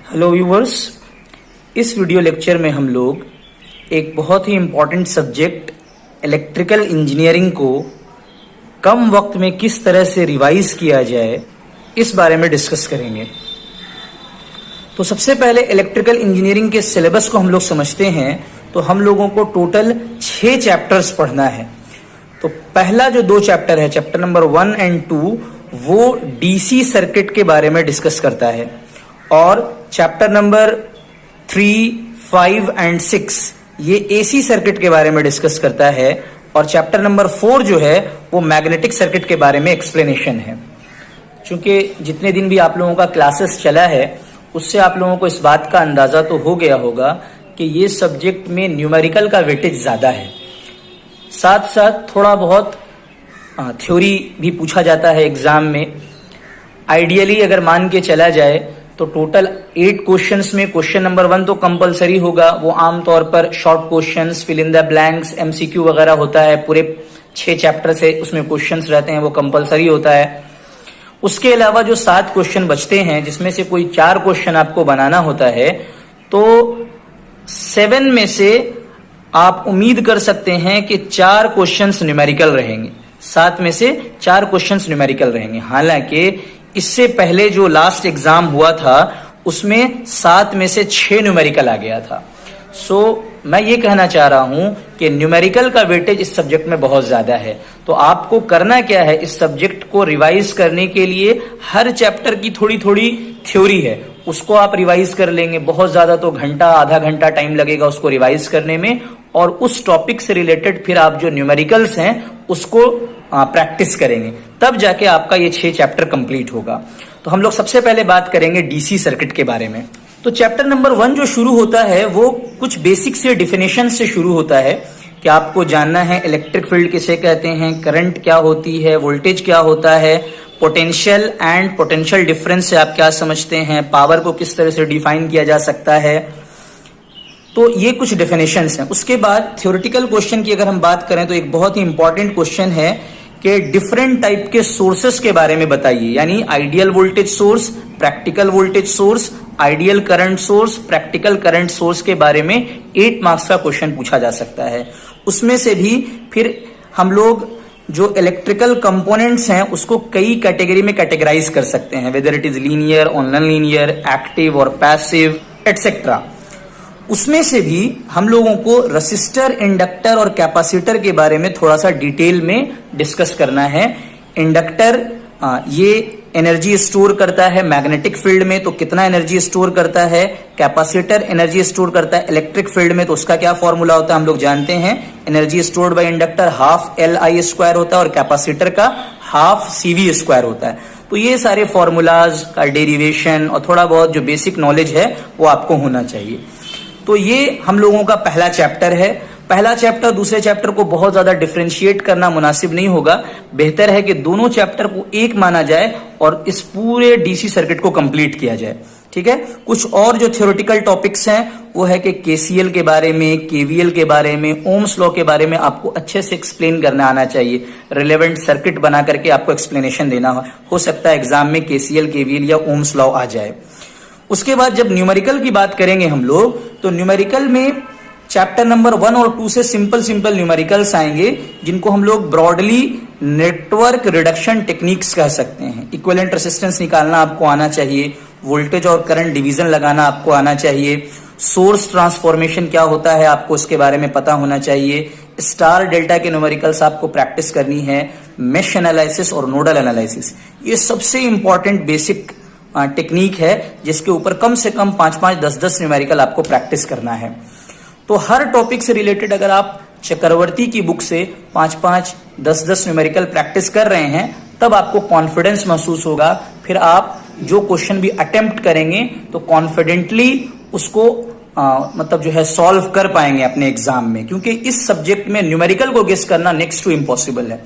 Hello viewers, इस video lecture में हम लोग एक बहुत ही इम्पॉर्टेंट सब्जेक्ट इलेक्ट्रिकल इंजीनियरिंग को कम वक्त में किस तरह से रिवाइज किया जाए इस बारे में डिस्कस करेंगे। तो सबसे पहले इलेक्ट्रिकल इंजीनियरिंग के सिलेबस को हम लोग समझते हैं तो हम लोगों को टोटल 6 चैप्टर्स पढ़ना है। तो पहला जो 2 चैप्टर है, चैप्टर नंबर 1 एंड 2, वो डीसी सर्किट के बारे में डिस्कस करता है और चैप्टर नंबर 3, 5 एंड 6 ये एसी सर्किट के बारे में डिस्कस करता है और चैप्टर नंबर 4 जो है वो मैग्नेटिक सर्किट के बारे में एक्सप्लेनेशन है। क्योंकि जितने दिन भी आप लोगों का क्लासेस चला है उससे आप लोगों को इस बात का अंदाजा तो हो गया होगा कि ये सब्जेक्ट में न्यूमेरिकल का वेटेज ज्यादा है। साथ साथ थोड़ा बहुत थ्योरी भी पूछा जाता है एग्जाम में। आइडियली अगर मान के चला जाए तो टोटल 8 क्वेश्चंस में क्वेश्चन नंबर 1 तो कंपलसरी होगा, वो आमतौर पर short questions, fill in the blanks, MCQ वगैरह होता है। पूरे 6 चैप्टर से उसमें क्वेश्चंस रहते हैं, वो कंपलसरी होता है। उसके अलावा जो 7 क्वेश्चन बचते हैं जिसमें से कोई 4 क्वेश्चन आपको बनाना होता है, तो 7 में से आप उम्मीद कर सकते हैं कि 4 क्वेश्चंस न्यूमेरिकल रहेंगे। 7 में से 4 क्वेश्चंस न्यूमेरिकल रहेंगे। हालांकि इससे पहले जो लास्ट एग्जाम हुआ था उसमें 7 में से 6 न्यूमेरिकल आ गया था। मैं ये कहना चाह रहा हूं कि न्यूमेरिकल का वेटेज इस सब्जेक्ट में बहुत ज्यादा है। तो आपको करना क्या है, इस सब्जेक्ट को रिवाइज करने के लिए हर चैप्टर की थोड़ी थोड़ी थ्योरी है उसको आप रिवाइज कर लेंगे। बहुत ज्यादा तो घंटा आधा घंटा टाइम लगेगा उसको रिवाइज करने में, और उस टॉपिक से रिलेटेड फिर आप जो न्यूमेरिकल्स हैं उसको प्रैक्टिस करेंगे, तब जाके आपका ये 6 चैप्टर कंप्लीट होगा। तो हम लोग सबसे पहले बात करेंगे डीसी सर्किट के बारे में। तो चैप्टर नंबर 1 जो शुरू होता है वो कुछ बेसिक से डिफिनेशन से शुरू होता है कि आपको जानना है इलेक्ट्रिक फील्ड किसे कहते हैं, करंट क्या होती है, वोल्टेज क्या होता है, पोटेंशियल एंड पोटेंशियल डिफरेंस से आप क्या समझते हैं, पावर को किस तरह से डिफाइन किया जा सकता है। तो ये कुछ डेफिनेशंस हैं। उसके बाद थ्योरेटिकल क्वेश्चन की अगर हम बात करें तो एक बहुत ही इंपॉर्टेंट क्वेश्चन है कि डिफरेंट टाइप के सोर्सेस के बारे में बताइए, यानी ideal voltage source, practical voltage source, ideal current source, practical current source के बारे में 8 मार्क्स का क्वेश्चन पूछा जा सकता है। उसमें से भी फिर हम लोग जो इलेक्ट्रिकल कंपोनेंट्स हैं उसको कई कैटेगरी में कैटेगराइज कर सकते हैं, वेदर इट इज लीनियर और नॉन लीनियर, एक्टिव और पैसिव एटसेट्रा। उसमें से भी हम लोगों को रेसिस्टर, इंडक्टर और कैपेसिटर के बारे में थोड़ा सा डिटेल में डिस्कस करना है। इंडक्टर ये एनर्जी स्टोर करता है मैग्नेटिक फील्ड में, तो कितना एनर्जी स्टोर करता है। कैपेसिटर एनर्जी स्टोर करता है इलेक्ट्रिक फील्ड में, तो उसका क्या फॉर्मूला होता है हम लोग जानते हैं। Energy stored bye inductor half LI² होता है और कैपेसिटर का हाफ CV² होता है। तो ये सारे फॉर्मूलाज का डेरिवेशन और थोड़ा बहुत जो बेसिक नॉलेज है वो आपको होना चाहिए। तो ये हम लोगों का पहला चैप्टर है। पहला चैप्टर दूसरे चैप्टर को बहुत ज्यादा डिफरेंशिएट करना मुनासिब नहीं होगा। बेहतर है कि दोनों चैप्टर को एक माना जाए और इस पूरे डीसी सर्किट को कंप्लीट किया जाए। ठीक है। कुछ और जो थ्योरेटिकल टॉपिक्स हैं वो है कि केसीएल के बारे में, केवीएल के बारे में, ओम्स लॉ के बारे में आपको अच्छे से एक्सप्लेन करना आना चाहिए। रिलेवेंट सर्किट बना करके आपको एक्सप्लेनेशन देना हो सकता है एग्जाम में केसीएल, केवीएल या ओम्स लॉ आ जाए। उसके बाद जब न्यूमेरिकल की बात करेंगे हम लोग, तो न्यूमेरिकल में चैप्टर नंबर 1 और 2 से सिंपल न्यूमेरिकल्स आएंगे जिनको हम लोग ब्रॉडली नेटवर्क रिडक्शन टेक्निक्स कह सकते हैं। इक्विवेलेंट रेजिस्टेंस निकालना आपको आना चाहिए, वोल्टेज और करंट डिवीजन लगाना आपको आना चाहिए, सोर्स ट्रांसफॉर्मेशन क्या होता है आपको उसके बारे में पता होना चाहिए, स्टार डेल्टा के न्यूमेरिकल्स आपको प्रैक्टिस करनी है, मेश एनालिसिस और नोडल एनालिसिस। ये सबसे इंपॉर्टेंट बेसिक टेक्निक है जिसके ऊपर कम से कम 5-5, 10-10 न्यूमेरिकल आपको प्रैक्टिस करना है। तो हर टॉपिक से रिलेटेड अगर आप चक्रवर्ती की बुक से 5-5, 10-10 न्यूमेरिकल प्रैक्टिस कर रहे हैं तब आपको कॉन्फिडेंस महसूस होगा। फिर आप जो क्वेश्चन भी अटेम्प्ट करेंगे तो कॉन्फिडेंटली उसको मतलब जो है सॉल्व कर पाएंगे अपने एग्जाम में, क्योंकि इस सब्जेक्ट में न्यूमेरिकल को गेस करना नेक्स्ट टू इम्पॉसिबल है।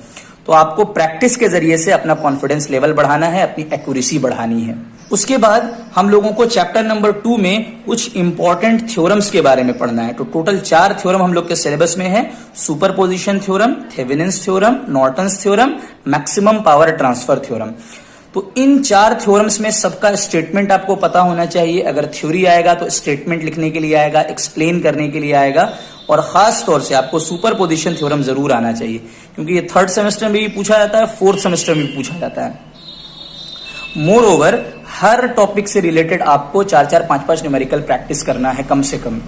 तो आपको प्रैक्टिस के जरिए से अपना कॉन्फिडेंस लेवल बढ़ाना है, अपनी एक्यूरेसी बढ़ानी है। उसके बाद हम लोगों को चैप्टर नंबर 2 में कुछ इंपॉर्टेंट थ्योरम्स के बारे में पढ़ना है। तो टोटल 4 थ्योरम हम लोग के सिलेबस में है। Superposition theorem, Thevenin's theorem, Norton's theorem, maximum power transfer theorem. तो इन 4 थ्योरम्स में सबका स्टेटमेंट आपको पता होना चाहिए। अगर थ्योरी आएगा तो स्टेटमेंट लिखने के लिए आएगा, एक्सप्लेन करने के लिए आएगा, और खास तौर से आपको सुपरपोजिशन थ्योरम जरूर आना चाहिए, क्योंकि ये 3rd सेमेस्टर में भी पूछा जाता है, 4th सेमेस्टर में भी पूछा जाता है। मोर ओवर हर टॉपिक से रिलेटेड आपको 4-4, 5-5 न्यूमेरिकल प्रैक्टिस करना है कम से कम,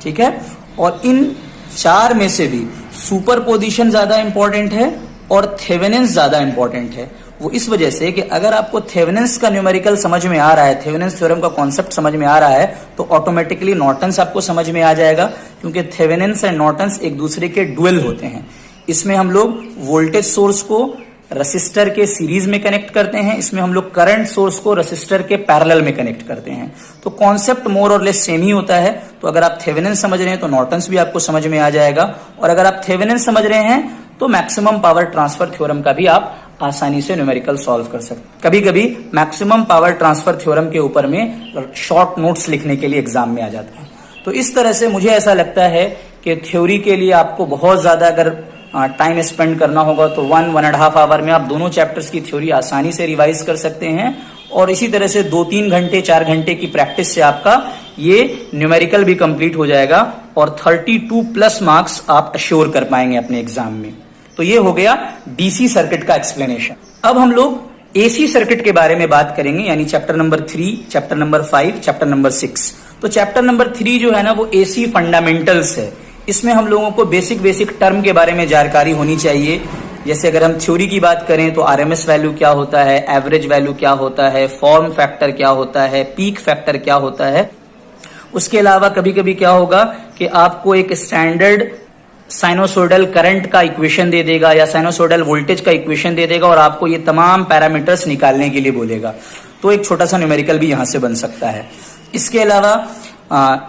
ठीक है। और इन 4 में से भी सुपरपोजिशन ज्यादा इंपॉर्टेंट है और थेवेनिन्स ज्यादा इंपॉर्टेंट है। वो इस वजह से कि अगर आपको थेवेनिन्स का न्यूमेरिकल समझ में आ रहा है, थेवेनिन्स थ्योरम का कॉन्सेप्ट समझ में आ रहा है, तो ऑटोमेटिकली नॉर्टन्स आपको समझ में आ जाएगा, क्योंकि थेवेनिन्स एंड नॉर्टन्स एक दूसरे के डुअल होते हैं। इसमें हम लोग वोल्टेज सोर्स को रसिस्टर के सीरीज में कनेक्ट करते हैं, इसमें हम लोग करंट सोर्स को रसिस्टर के पैरेलल में कनेक्ट करते हैं। तो कॉन्सेप्ट मोर और लेस सेम ही होता है। तो अगर आप थेवेनिन्स समझ रहे हैं तो नॉर्टन्स भी आपको समझ में आ जाएगा, और अगर आप थेवेनिन्स समझ रहे हैं तो मैक्सिमम पावर ट्रांसफर थ्योरम का भी आप आसानी से न्यूमेरिकल सॉल्व कर सकते हैं। कभी कभी मैक्सिमम पावर ट्रांसफर थ्योरम के ऊपर में शॉर्ट नोट्स लिखने के लिए एग्जाम में आ जाता है। तो इस तरह से मुझे ऐसा लगता है कि थ्योरी के लिए आपको बहुत ज्यादा अगर टाइम स्पेंड करना होगा तो 1-1.5 आवर में आप दोनों चैप्टर्स की थ्योरी आसानी से रिवाइज कर सकते हैं, और इसी तरह से 2-3 घंटे 4 घंटे की प्रैक्टिस से आपका ये न्यूमेरिकल भी कंप्लीट हो जाएगा, और 32+ मार्क्स आप अश्योर कर पाएंगे अपने एग्जाम में। तो ये हो गया डीसी सर्किट का एक्सप्लेनेशन। अब हम लोग एसी सर्किट के बारे में बात करेंगे, यानी chapter number 3, chapter number 5, chapter number 6। तो चैप्टर नंबर 3 जो है ना वो एसी फंडामेंटल्स है। इसमें हम लोगों को बेसिक टर्म के बारे में जानकारी होनी चाहिए। जैसे अगर हम थ्योरी की बात करें तो आरएमएस वैल्यू क्या होता है, एवरेज वैल्यू क्या होता है, फॉर्म फैक्टर क्या होता है, पीक फैक्टर क्या होता है। उसके अलावा कभी कभी क्या होगा कि आपको एक स्टैंडर्ड साइनोसोडल करंट का इक्वेशन दे देगा या साइनोसोडल वोल्टेज का इक्वेशन दे देगा, और आपको ये तमाम पैरामीटर्स निकालने के लिए बोलेगा। तो एक छोटा सा न्यूमेरिकल भी यहां से बन सकता है। इसके अलावा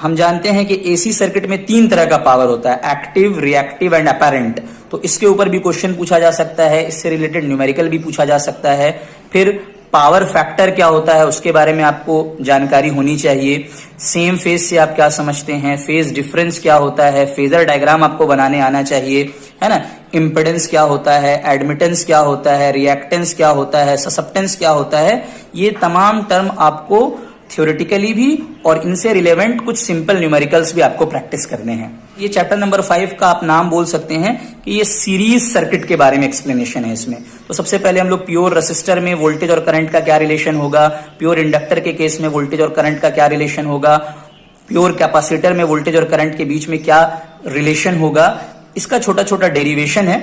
हम जानते हैं कि एसी सर्किट में 3 तरह का पावर होता है, एक्टिव, रिएक्टिव एंड अपैरेंट। तो इसके ऊपर भी क्वेश्चन पूछा जा सकता है, इससे रिलेटेड न्यूमेरिकल भी पूछा जा सकता है। फिर पावर फैक्टर क्या होता है उसके बारे में आपको जानकारी होनी चाहिए। सेम फेज से आप क्या समझते हैं, फेज डिफरेंस क्या होता है, फेजर डायग्राम आपको बनाने आना चाहिए, है ना। इम्पिडेंस क्या होता है, एडमिटेंस क्या होता है, रिएक्टेंस क्या होता है, ससेप्टेंस क्या होता है। ये तमाम टर्म आपको थ्योरेटिकली भी और इनसे रिलेवेंट कुछ सिंपल न्यूमेरिकल्स भी आपको प्रैक्टिस करने हैं। ये चैप्टर नंबर 5 का आप नाम बोल सकते हैं कि ये सीरीज सर्किट के बारे में एक्सप्लेनेशन है इसमें। तो सबसे पहले हम लोग प्योर रेसिस्टर में वोल्टेज और करंट का क्या रिलेशन होगा, प्योर इंडक्टर के केस में वोल्टेज और करंट का क्या रिलेशन होगा, प्योर कैपेसिटर में वोल्टेज और करंट के बीच में क्या रिलेशन होगा, इसका छोटा छोटा डेरिवेशन है।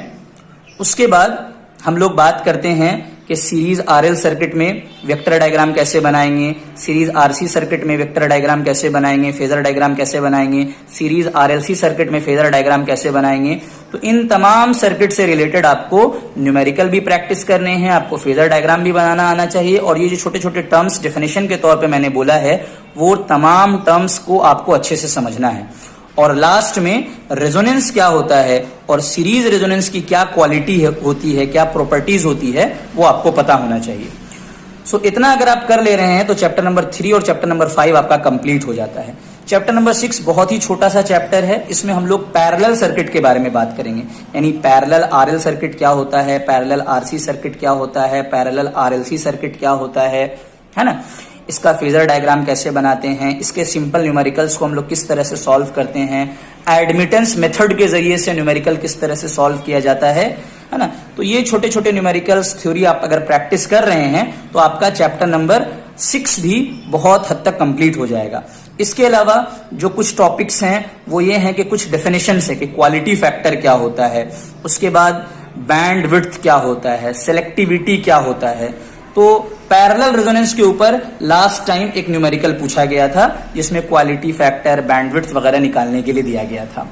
उसके बाद हम लोग बात करते हैं कि सीरीज आरएल सर्किट में वेक्टर डायग्राम कैसे बनाएंगे, सीरीज आरसी सर्किट में वेक्टर डायग्राम कैसे बनाएंगे, फेजर डायग्राम कैसे बनाएंगे, सीरीज आरएलसी सर्किट में फेजर डायग्राम कैसे बनाएंगे। तो इन तमाम सर्किट से रिलेटेड आपको न्यूमेरिकल भी प्रैक्टिस करने हैं, आपको फेजर डायग्राम भी बनाना आना चाहिए, और ये जो छोटे छोटे टर्म्स डेफिनेशन के तौर पे मैंने बोला है वो तमाम टर्म्स को आपको अच्छे से समझना है। और लास्ट में रेजोनेंस क्या होता है और सीरीज रेजोनेंस की क्या क्वालिटी होती है, क्या प्रॉपर्टीज होती है, वो आपको पता होना चाहिए। सो इतना अगर आप कर ले रहे हैं तो चैप्टर नंबर 3 और चैप्टर नंबर 5 आपका कंप्लीट हो जाता है। चैप्टर नंबर 6 बहुत ही छोटा सा चैप्टर है, इसमें हम लोग पैरेलल सर्किट के बारे में बात करेंगे, यानी पैरेलल आरएल सर्किट क्या होता है, पैरेलल आरसी सर्किट क्या होता है, पैरेलल आरएलसी सर्किट क्या होता है ना। इसका फेजर डायग्राम कैसे बनाते हैं, इसके सिंपल न्यूमेरिकल्स को हम लोग किस तरह से सॉल्व करते हैं, एडमिटेंस मेथड के जरिए से न्यूमेरिकल किस तरह से सॉल्व किया जाता है ना। तो ये छोटे छोटे न्यूमेरिकल्स थ्योरी आप अगर प्रैक्टिस कर रहे हैं तो आपका चैप्टर नंबर 6 भी बहुत हद तक कंप्लीट हो जाएगा। इसके अलावा जो कुछ टॉपिक्स हैं वो ये हैं कि कुछ डेफिनेशन है कि क्वालिटी फैक्टर क्या होता है, उसके बाद बैंड विड्थ क्या होता है, सेलेक्टिविटी क्या होता है। तो पैरेलल रेजोनेंस के ऊपर लास्ट टाइम एक न्यूमेरिकल पूछा गया था जिसमें क्वालिटी फैक्टर, बैंडविड्थ वगैरह निकालने के लिए दिया गया था।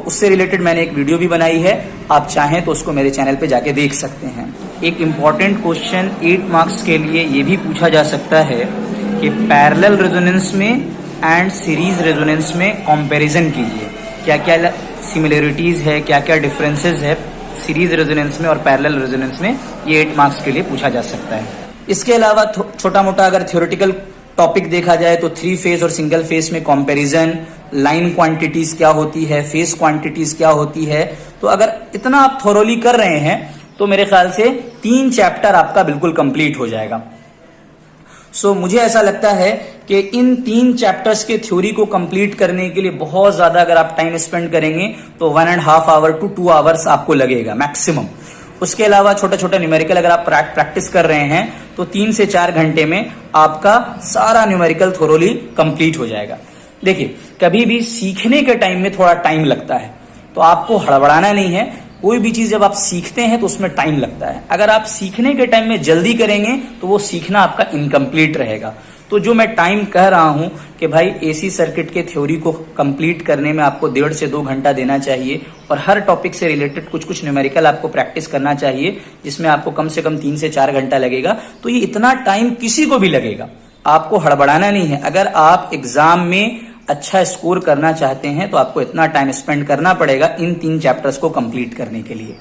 उससे रिलेटेड मैंने एक वीडियो भी बनाई है, आप चाहें तो उसको मेरे चैनल पे जाके देख सकते हैं। एक इम्पॉर्टेंट क्वेश्चन 8 मार्क्स के लिए ये भी पूछा जा सकता है कि पैरेलल रेजोनेंस में एंड सीरीज रेजोनेंस में कंपैरिजन कीजिए, क्या क्या सिमिलरिटीज है, क्या क्या डिफरेंसेस है सीरीज रेजोनेंस में और पैरेलल रेजोनेंस में। ये 8 मार्क्स के लिए पूछा जा सकता है। इसके अलावा छोटा मोटा अगर थ्योरेटिकल टॉपिक देखा जाए तो 3 फेज और सिंगल फेज में कंपैरिजन, लाइन क्वांटिटीज क्या होती है, फेज क्वांटिटीज क्या होती है। तो अगर इतना आप थोरोली कर रहे हैं तो मेरे ख्याल से 3 चैप्टर आपका बिल्कुल कंप्लीट हो जाएगा। मुझे ऐसा लगता है कि इन 3 चैप्टर्स के थ्योरी को कंप्लीट करने के लिए बहुत ज्यादा अगर आप टाइम स्पेंड करेंगे तो 1.5 आवर टू 2 आवर्स आपको लगेगा मैक्सिमम। उसके अलावा छोटा छोटा न्यूमेरिकल अगर आप प्रैक्टिस कर रहे हैं तो 3 से 4 घंटे में आपका सारा न्यूमेरिकल थोरोली कंप्लीट हो जाएगा। देखिए, कभी भी सीखने के टाइम में थोड़ा टाइम लगता है, तो आपको हड़बड़ाना नहीं है। कोई भी चीज जब आप सीखते हैं तो उसमें टाइम लगता है। अगर आप सीखने के टाइम में जल्दी करेंगे तो वो सीखना आपका इनकम्प्लीट रहेगा। तो जो मैं टाइम कह रहा हूं कि भाई एसी सर्किट के थ्योरी को कंप्लीट करने में आपको 1.5 से 2 घंटा देना चाहिए और हर टॉपिक से रिलेटेड कुछ कुछ न्यूमेरिकल आपको प्रैक्टिस करना चाहिए, जिसमें आपको कम से कम 3 से 4 घंटा लगेगा। तो ये इतना टाइम किसी को भी लगेगा, आपको हड़बड़ाना नहीं है। अगर आप एग्जाम में अच्छा स्कोर करना चाहते हैं तो आपको इतना टाइम स्पेंड करना पड़ेगा इन 3 चैप्टर्स को कंप्लीट करने के लिए।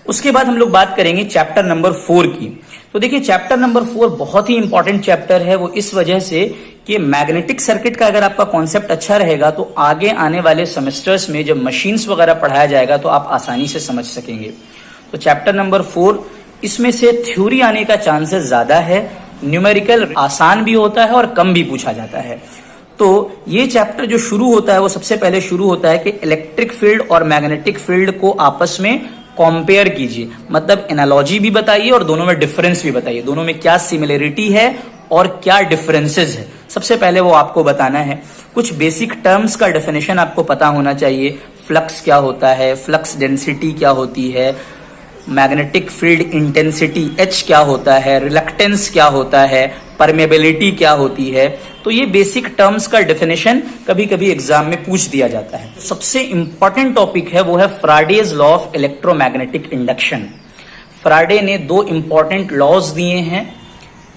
उसके बाद हम लोग बात करेंगे चैप्टर नंबर 4 की। तो देखिए, चैप्टर नंबर 4 बहुत ही इंपॉर्टेंट चैप्टर है। वो इस वजह से कि मैग्नेटिक सर्किट का अगर आपका कॉन्सेप्ट अच्छा रहेगा तो आगे आने वाले सेमेस्टर्स में जब मशीन्स वगैरह पढ़ाया जाएगा तो आप आसानी से समझ सकेंगे। तो चैप्टर नंबर 4, इसमें से थ्योरी आने का चांसेस ज्यादा है। न्यूमेरिकल आसान भी होता है और कम भी पूछा जाता है। तो ये चैप्टर जो शुरू होता है वो सबसे पहले शुरू होता है कि इलेक्ट्रिक फील्ड और मैग्नेटिक फील्ड को आपस में कंपेयर कीजिए, मतलब एनालॉजी भी बताइए और दोनों में डिफरेंस भी बताइए, दोनों में क्या सिमिलरिटी है और क्या डिफरेंसेस है, सबसे पहले वो आपको बताना है। कुछ बेसिक टर्म्स का डेफिनेशन आपको पता होना चाहिए। फ्लक्स क्या होता है, फ्लक्स डेंसिटी क्या होती है, मैग्नेटिक फील्ड इंटेंसिटी H क्या होता है, रिलक्टेंस क्या होता है, परमेबिलिटी क्या होती है। तो ये बेसिक टर्म्स का डेफिनेशन कभी कभी एग्जाम में पूछ दिया जाता है। सबसे इंपॉर्टेंट टॉपिक है वो है Faraday's law of electromagnetic induction. Faraday ने 2 इंपॉर्टेंट लॉज दिए हैं,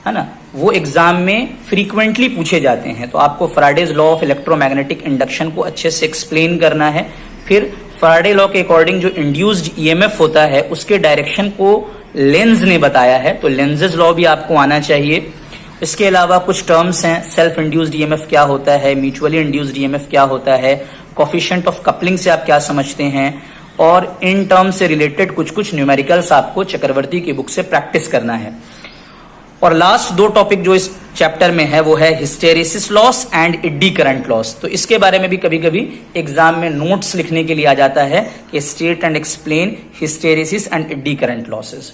है ना, वो एग्जाम में फ्रीक्वेंटली पूछे जाते हैं। तो आपको फ्राडेज लॉ ऑफ इलेक्ट्रोमैग्नेटिक इंडक्शन को अच्छे से एक्सप्लेन करना है। फिर फ्राडे लॉ के अकॉर्डिंग जो इंड्यूस्ड ईएमएफ होता है उसके डायरेक्शन को लेंज ने बताया है, तो लेंजेस लॉ भी आपको आना चाहिए। इसके अलावा कुछ टर्म्स हैं, सेल्फ इंड्यूस्ड ईएमएफ क्या होता है, म्यूचुअली इंड्यूस्ड ईएमएफ क्या होता है, कोफिशिएंट ऑफ कपलिंग से आप क्या समझते हैं, और इन टर्म्स से रिलेटेड कुछ कुछ न्यूमेरिकल्स आपको चक्रवर्ती की बुक से प्रैक्टिस करना है। और लास्ट 2 टॉपिक जो इस चैप्टर में है वो है hysteresis loss and eddy current loss. तो इसके बारे में भी कभी कभी एग्जाम में नोट्स लिखने के लिए आ जाता है कि state and explain hysteresis and eddy current losses.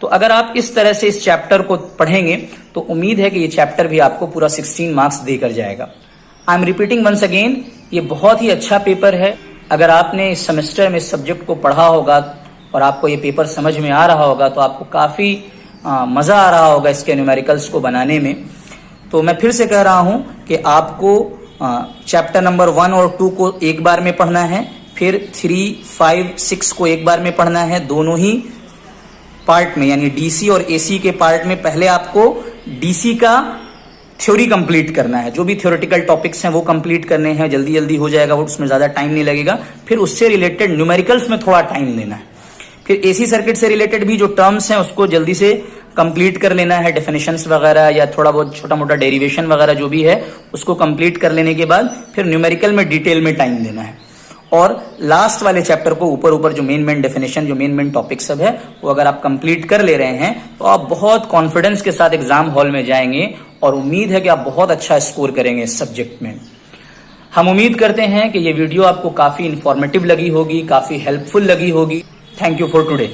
तो अगर आप इस तरह से इस चैप्टर को पढ़ेंगे तो उम्मीद है कि ये चैप्टर भी आपको पूरा 16 मार्क्स देकर जाएगा। I am repeating once again, ये बहुत ही अच्छा पेपर है। अगर आपने इस सेमेस्टर में इस सब्जेक्ट को पढ़ा होगा और आपको ये पेपर समझ में आ रहा होगा तो आपको काफी मजा आ रहा होगा इसके न्यूमेरिकल्स को बनाने में। तो मैं फिर से कह रहा हूं कि आपको चैप्टर नंबर 1 और 2 को एक बार में पढ़ना है, फिर 3, 5, 6 को एक बार में पढ़ना है, दोनों ही पार्ट में, यानी डीसी और एसी के पार्ट में। पहले आपको डीसी का थ्योरी कंप्लीट करना है, जो भी थ्योरेटिकल टॉपिक्स हैं वो कंप्लीट करने हैं, जल्दी जल्दी हो जाएगा वो, उसमें ज्यादा टाइम नहीं लगेगा। फिर उससे रिलेटेड न्यूमेरिकल्स में थोड़ा टाइम लेना है। फिर एसी सर्किट से रिलेटेड भी जो टर्म्स हैं उसको जल्दी से कंप्लीट कर लेना है, डेफिनेशंस वगैरह या थोड़ा बहुत छोटा मोटा डेरिवेशन वगैरह जो भी है उसको कंप्लीट कर लेने के बाद फिर न्यूमेरिकल में डिटेल में टाइम देना है। और लास्ट वाले चैप्टर को ऊपर जो मेन डेफिनेशन, जो मेन टॉपिक सब है वो अगर आप कंप्लीट कर ले रहे हैं तो आप बहुत कॉन्फिडेंस के साथ एग्जाम हॉल में जाएंगे और उम्मीद है कि आप बहुत अच्छा स्कोर करेंगे इस सब्जेक्ट में। हम उम्मीद करते हैं कि ये वीडियो आपको काफी इंफॉर्मेटिव लगी होगी, काफी हेल्पफुल लगी होगी। Thank you for today.